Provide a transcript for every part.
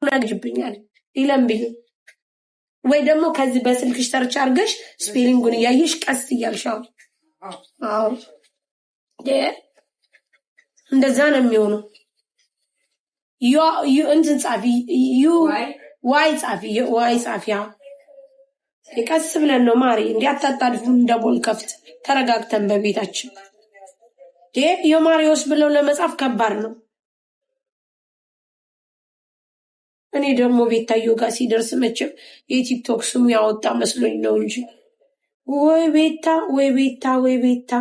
ነግጅብኛል ይለምብኝ ወይ ደግሞ ከዚህ በስልክሽ ሰርች አርገሽ ስፔሊንጉን ያይሽ ቀስ እያልሻው አዎ እንደዛ ነው የሚሆነው ዩ እንትን ጻፊ ዩ ዋይ ጻፊያ ይቀስ ብለን ነው ማሪ እንዲያጣጣድፉ እንደቦል ከፍት ተረጋግተን በቤታችን የማሪዎስ ብለው ለመጻፍ ከባድ ነው እኔ ደግሞ ቤታዮ ጋር ሲደርስ መቼም የቲክቶክ ስሙ ያወጣ መስሎኝ ነው እንጂ ወይ ቤታ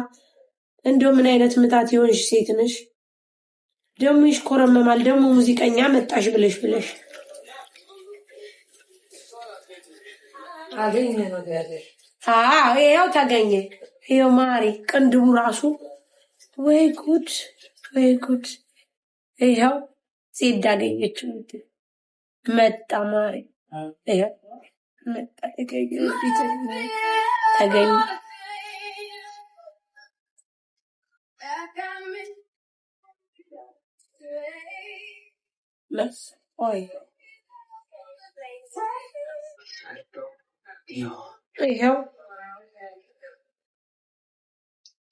እንደው ምን አይነት ምታት ይሆንሽ ሴት ነሽ ደግሞ ይሽኮረመማል ደግሞ ሙዚቀኛ መጣሽ ብለሽ አገኘ ነው ያለሽ ያው ታገኘ ይሄው ማሪ ቅንድቡ ራሱ ወይ ጉድ ይሄው ሲዳገኘች መጣ ማሪ ይሄው መጣ ተገኘ Let's oi.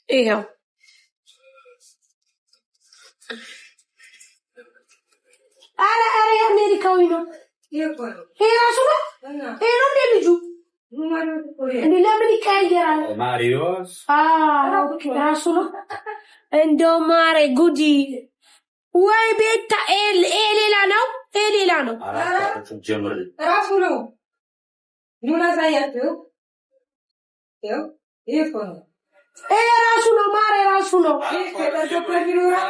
Eho. Ara Amerikaዊ ነው ራሱ ነው እንደልጁ ለምን ይቀየራል ማሪዮስ ራሱ ነው እንደው ማሬ ጉዲ ወይ ቤታ ሌላ ነው ራሱ ነው ኑና ታያቱ ራሱ ነው ማሬ ራሱ ነው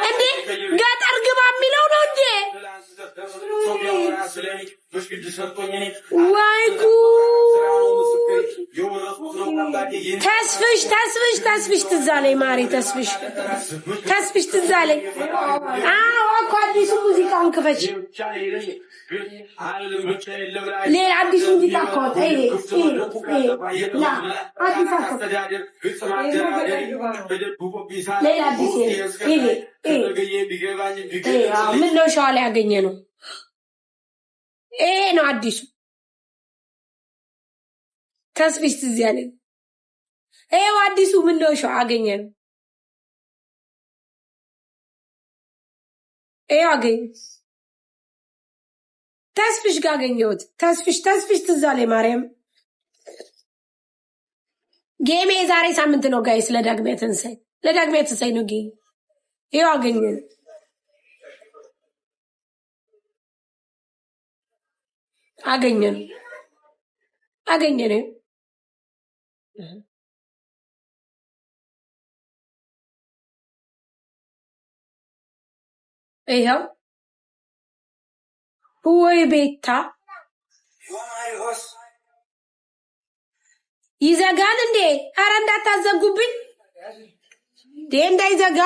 እንዴ ገጠር ግባ የሚለው ነው እንዴ ወይ ጉድ ተስፍሽ ትዛለኝ ማሬ ተስፍሽ ትዛለኝ እኮ አዲሱ ሙዚቃውን ክፈች ሌላ አዲስ ሙዚቃ እኮ ሌላ አዲስ ምን ነው ሸዋ ላይ ያገኘ ነው ነው አዲሱ ተስፍሽ ትዝ ያለኝ አዲሱ ምን ነው ሸዋ አገኘ ነው አገኘ ተስፍሽ ጋር አገኘሁት ተስፍሽ ትዝ አለኝ ማርያም ጌሜ ዛሬ ሳምንት ነው ጋይስ ለዳግሚያ ትንሳኤ ነው ጌም አገኘን ይኸው ወይ ቤታ ይዘጋል እንዴ አረ እንዳታዘጉብኝ እንዳይዘጋ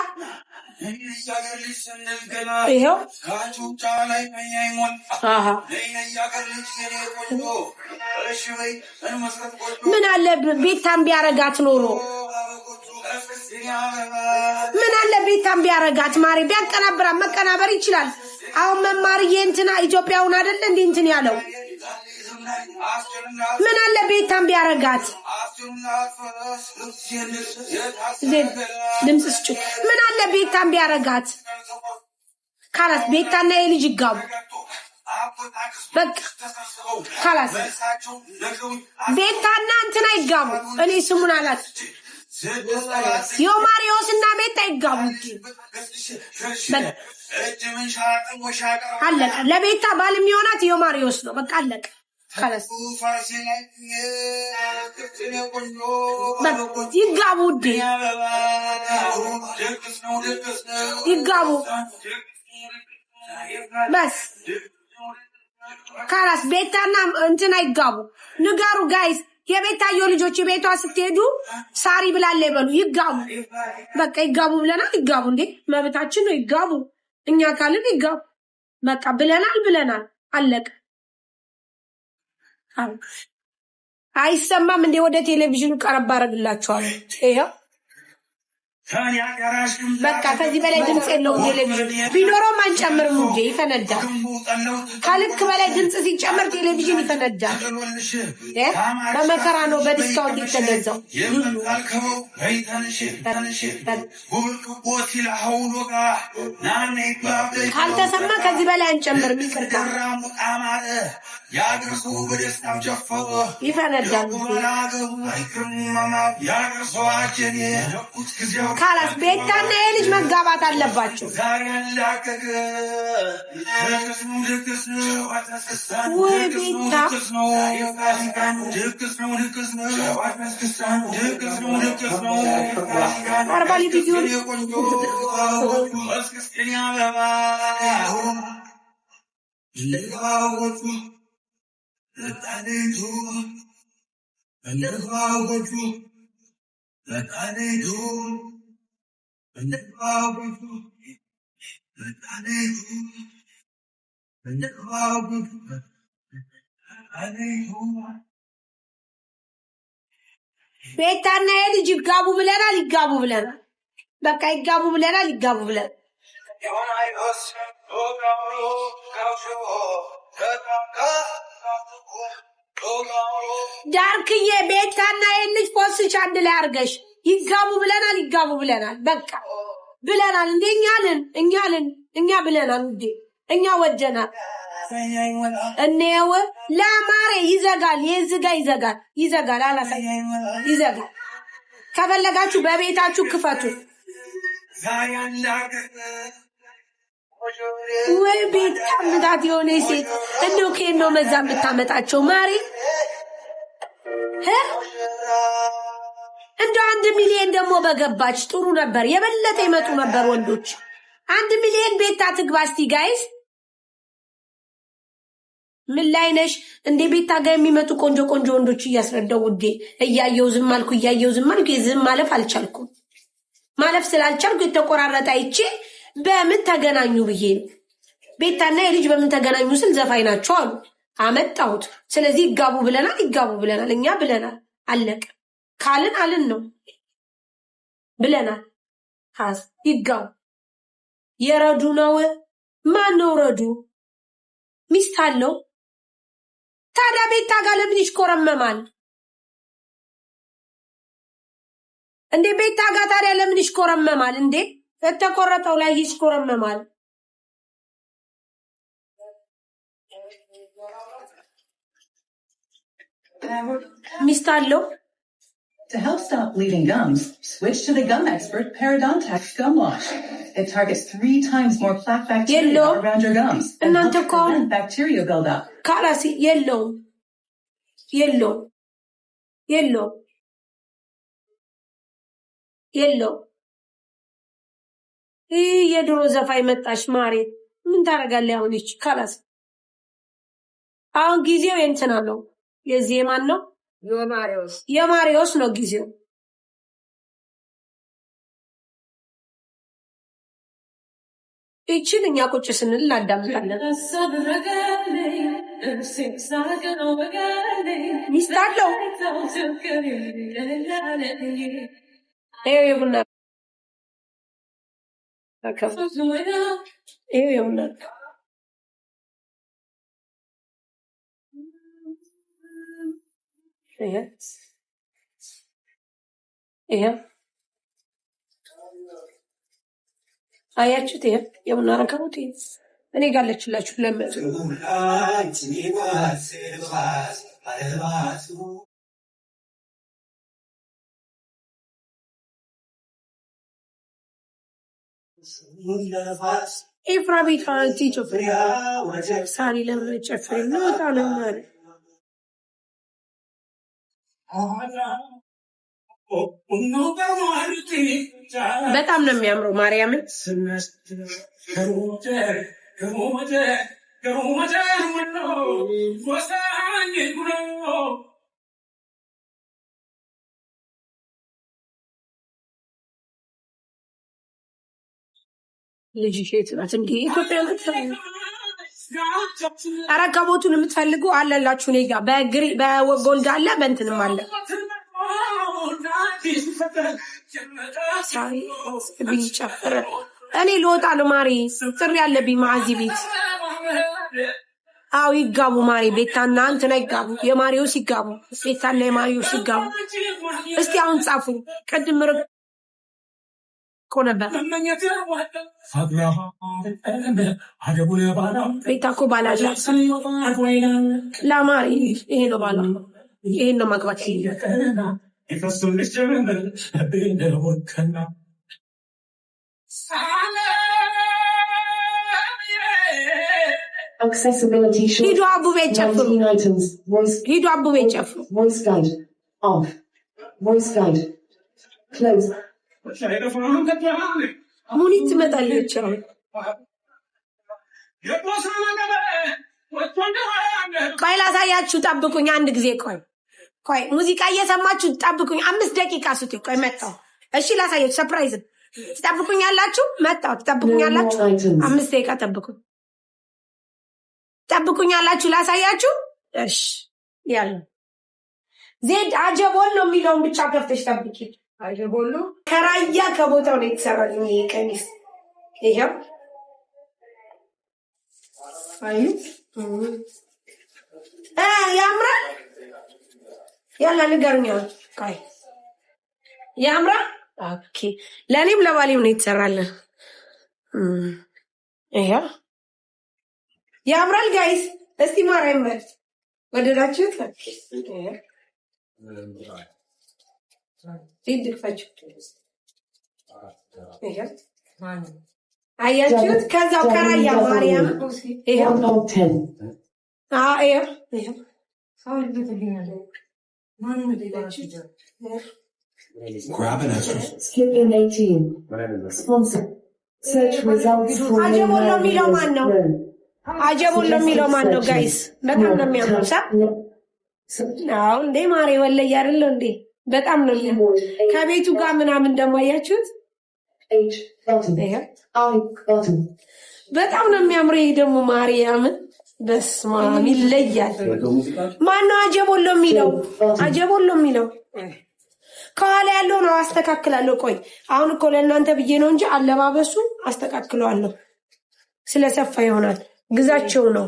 ይኸው ምን አለ ቤታም ቢያረጋት ኖሮ ምን አለ ቤታም ቢያረጋት ማሪ ቢያቀናብራ መቀናበር ይችላል አሁን መማርዬ እንትና ኢትዮጵያውን አይደል እንዴ እንትን ያለው ምን አለ ቤታም ቢያረጋት ድምጽ ምን አለ ቤታም ቢያረጋት ካላስ ቤታና የልጅ ይጋቡ በቃ ካላስ ቤታና እንትና ይጋቡ እኔ ስሙን አላት የማሪዮስና ቤታ ይጋቡ አለቀ ለቤታ ባል የሚሆናት የማሪዮስ ነው በቃ አለቀ خلاص ይጋቡ በስ خلاص ቤታና እንትና ይጋቡ ንገሩ ጋይስ የቤታዮ ልጆች ቤቷ ስትሄዱ ሳሪ ብላለ ይበሉ ይጋቡ በቃ ይጋቡ ብለናል ይጋቡ እንዴ መብታችን ነው ይጋቡ እኛ ካልን ይጋቡ በቃ ብለናል አለቀ አይሰማም እንዴ ወደ ቴሌቪዥኑ ቀረብ አረግላችኋል ይሄው በቃ ከዚህ በላይ ድምጽ የለውም። ቴሌቪዥን ቢኖረውም አንጨምርም እንጂ ይፈነዳል። ከልክ በላይ ድምጽ ሲጨመር ቴሌቪዥን ይፈነዳል። በመከራ ነው በዲስካውንት የተገዛው። ካልተሰማ ከዚህ በላይ አንጨምርም። ይቅርታ ይፈነዳል። ካላስ ቤታና የልጅ መጋባት አለባቸው። ወይ ቤታ አርባሊ ቪዲዮ ቤታና የልጅ ይጋቡ ብለናል። ይጋቡ ብለናል። በቃ ይጋቡ ብለናል። ይጋቡ ብለናል። ዳርክዬ ቤታና የልጅ ፖስች አንድ ላይ አርገሽ ይጋቡ ብለናል። ይጋቡ ብለናል። በቃ ብለናል። እንዴ እኛ ብለናል። እንዴ እኛ ወደናል። እኔው ለማሬ ይዘጋል። የዝጋ ይዘጋል። አላሳይ ይዘጋል። ከፈለጋችሁ በቤታችሁ ክፈቱ። ወይ ቤት ታምታት የሆነ ሴት እንደው ከየት ነው መዛ የምታመጣቸው? ማሪ እንደው 1 ሚሊዮን ደግሞ በገባች ጥሩ ነበር። የበለጠ ይመጡ ነበር ወንዶች። 1 ሚሊዮን ቤታ ትግባ እስቲ ጋይስ። ምን ላይ ነሽ እንዴ? ቤታ ጋር የሚመጡ ቆንጆ ወንዶች እያስረዳው ውዴ። እያየው ዝም አልኩ። ዝም ማለፍ አልቻልኩም። ማለፍ ስላልቻልኩ የተቆራረጠ አይቼ በምን ተገናኙ ብዬ ነው። ቤታና የልጅ በምን ተገናኙ ስል ዘፋኝ ናቸው አሉ። አመጣሁት። ስለዚህ ይጋቡ ብለናል። እኛ ብለናል። አለቀ። ካልን አልን ነው ብለናል። ሀስ ይጋቡ። የረዱ ነው። ማን ነው ረዱ? ሚስት አለው። ታዲያ ቤታ ጋር ለምን ይሽኮረመማል እንዴ? ቤታ ጋር ታዲያ ለምን ይሽኮረመማል እንዴ? የተቆረጠው ላይ ይሽኮረመማል። ሚስት አለው። To help stop bleeding gums, switch to the gum expert Parodontax Gum Wash. It targets 3 times more plaque bacteria around your gums and helps prevent bacterial buildup. Kalasi yellow. የድሮ ዘፋኝ መጣሽ ማሬ። ምን ታረጋለህ አሁን? እቺ ካላስ አሁን ጊዜው የእንትና ነው። የዚህ ማን ነው? የማሪዎስ ነው ጊዜው። እቺን እኛ ቁጭ ስንል እናዳምጣለን። ሚስት አለው። ይኸውና አያችሁት? የቡና ረከቡት እኔ ጋር አለችላችሁ። ለምን ኤፍራ ቤት ፋንቲ ጨፍሪያ ሳሪ ለምን ጨፍሪ ነው ታለማሪ በጣም ነው የሚያምረው። ማርያምን ልጅ ሼት ናት እንዴ? ኢትዮጵያ አረጋቦቱን የምትፈልጉ አለላችሁ። እኔ ጋር በጎልድ አለ፣ በእንትንም አለ። ቢጨፍር እኔ ልወጣ ነው ማሪ ጥሪ ያለብኝ ማዚ ቤት አው ይጋቡ ማሪ ቤታና እንትና ይጋቡ የማሪዮስ ይጋቡ ቤታና የማሪዮስ ይጋቡ እስቲ አሁን ጻፉ ቀድም ነበር ቤታ እኮ ባላላ ለማሪ ይሄ ነው ባላ ይሄ ነው ማግባት Accessibility should ሂዱ አቡ ቤት ጨፍሩ ሂዱ አቡ ቤት ጨፍሩ voice guide off voice guide close ሙኒት ትመጣለች ቆይ ላሳያችሁ ጠብቁኝ አንድ ጊዜ ቆይ ሙዚቃ እየሰማችሁ ጠብቁኝ 5 ደቂቃ ስጡኝ ቆይ መጣሁ እሺ ላሳያችሁ ሰርፕራይዝ ትጠብቁኛላችሁ መጣሁ ትጠብቁኛላችሁ 5 ደቂቃ ጠብቁኛላችሁ ላሳያችሁ እሺ ያለ ዜድ አጀቦል ነው የሚለውን ብቻ ከፍተሽ ጠብቂ አጀቦል ከራያ ከቦታው ነው የተሰራልኝ ይሄ ቀሚስ ይሄው አይ ያምራል ያላ ንገሩኝ ቆይ ያምራል ኦኬ ለኔም ለባሌም ነው የተሰራልን ይሄው ያምራል ጋይስ እስቲ ማርያም ማለት ወደዳችሁት ይድክፋችሁ አያችሁት ከዛው ከራያ ማርያም ይሄው ይሄው Grab an extra. Skipping 18 sponsor search results for አጀቦሎ የሚለው ማን ነው አጀቦሎ የሚለው ማን ነው ጋይስ በጣም ነው የሚያምረው አዎ እንዴ ማሬ ወለየ አይደል እንዴ በጣም ነው ከቤቱ ጋር ምናምን ደግሞ አያችሁት በጣም ነው የሚያምረው ይሄ ደግሞ ማርያም በስማም ይለያል ማን ነው አጀቦሎ የሚለው ከኋላ ያለው ነው አስተካክላለሁ ቆይ አሁን እኮ ለእናንተ ብዬ ነው እንጂ አለባበሱ አስተካክለዋለሁ ስለሰፋ ይሆናል ግዛቸው ነው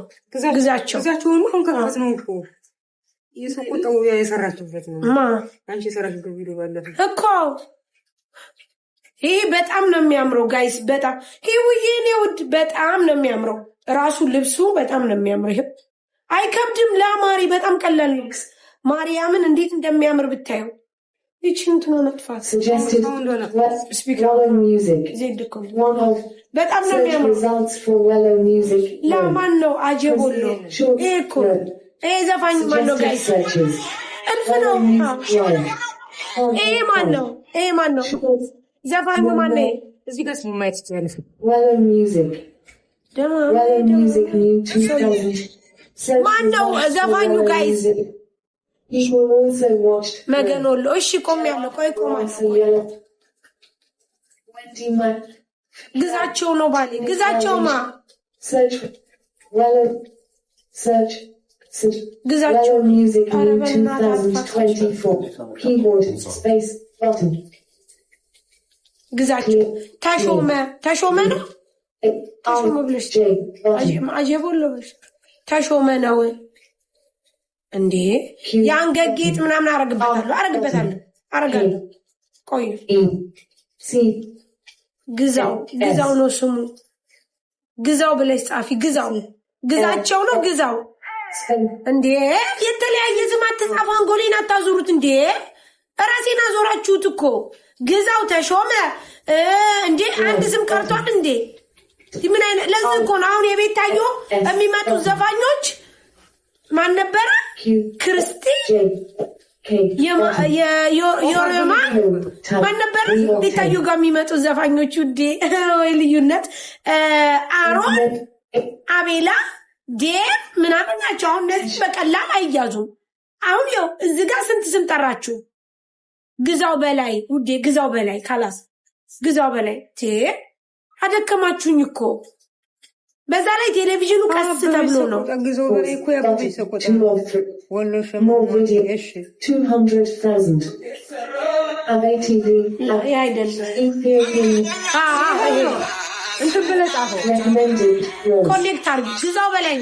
አሁን ከራስ ነው እኮ የሰቆጣው የሰራችበት ነው አንቺ የሰራችበት ቪዲዮ ባለፈ እኮ ይሄ በጣም ነው የሚያምረው ጋይስ በጣም ይሄ ውድ በጣም ነው የሚያምረው ራሱ ልብሱ በጣም ነው የሚያምረው ይሄ አይከብድም ለማሪ በጣም ቀላል ልብስ ማርያምን እንዴት እንደሚያምር ብታዩ ይቺን እንትኑ ነጥፋት ስፒከር music በጣም ነው የሚያምረው ለማን ነው አጀቦሎ እኮ ዘፋኝ ማን ነው ጋይስ እንፈነው ማን ነው ዘፋኙ ማን ነው እዚህ ጋር ስሙ ማየት ይችላል music ማን ነው ዘፋኙ ጋይስ መገኖሎ እሺ ቆም ያለው ቆይ ግዛቸው ነው ባሌ ግዛቸውማ ግዛቸው music 2024 keyboard space button ግዛቸው ተሾመ ነው ብለሽ አጀቦሎ ብለሽ ተሾመ ነው እንዴ የአንገት ጌጥ ምናምን አረግበታለሁ ቆይ ግዛው ነው ስሙ ግዛው ብለሽ ጻፊ ግዛቸው ነው ግዛው እንዴ የተለያየ ስም አትጻፉ አንጎሌን አታዞሩት እንዴ ራሴን አዞራችሁት እኮ ግዛው ተሾመ እንዴ አንድ ስም ቀርቷል እንዴ ምን አይነት ለዚህ እኮ ነው አሁን የቤታዮ የሚመጡ ዘፋኞች ማን ነበር ክርስቲ የዮርማ ማን ነበር ቤታዮ ጋር የሚመጡ ዘፋኞች ውዴ ወይ ልዩነት አሮን አቤላ ዴቭ ምናምን ናቸው አሁን እነዚህ በቀላል አይያዙም አሁን ያው እዚህ ጋር ስንት ስም ጠራችሁ ግዛው በላይ ውዴ ግዛው በላይ ካላስ ግዛው በላይ አደከማችሁኝ እኮ በዛ ላይ ቴሌቪዥኑ ቀስ ተብሎ ነው ተግዞ በላይ እኮ ያቆይ ሰቆጣ ወሎ ሸሞ እሺ 200,000 AVTV ያ አይደለም እንትን ብለህ ጻፈው recommended ኮኔክት አድርግ ግዛው በላይ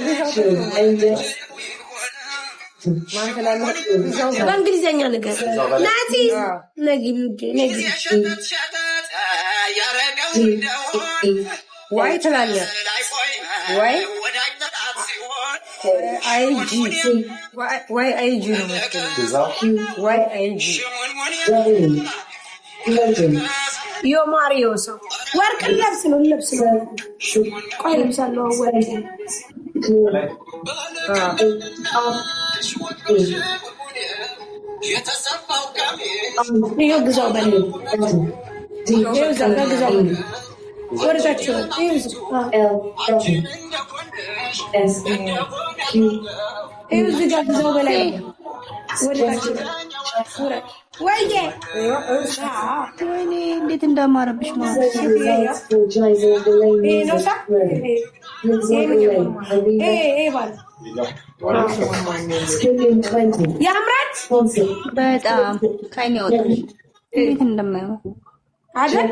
በእንግሊዘኛ ነገር ናቲ ነጊ ዋይ ትላለህ ዋይ አይጂ ዋይ አይጂ ነው ዋይ አይጂ ዮ ማሪዮ ሰው ወርቅ ለብስ ነው ቆይ ለብሳለሁ ወርቅ ይሄው ግዛው በል ይሄው ዘጋ ግዛው ወርዳችሁ ይሄው ዘጋ ግዛው በላይ ወርዳችሁ ወይዬ ወይኔ እንዴት እንዳማረብሽ ማለት ያምራት በጣም ካይኔ ወጣሽ እንዴት እንደማየው አይደል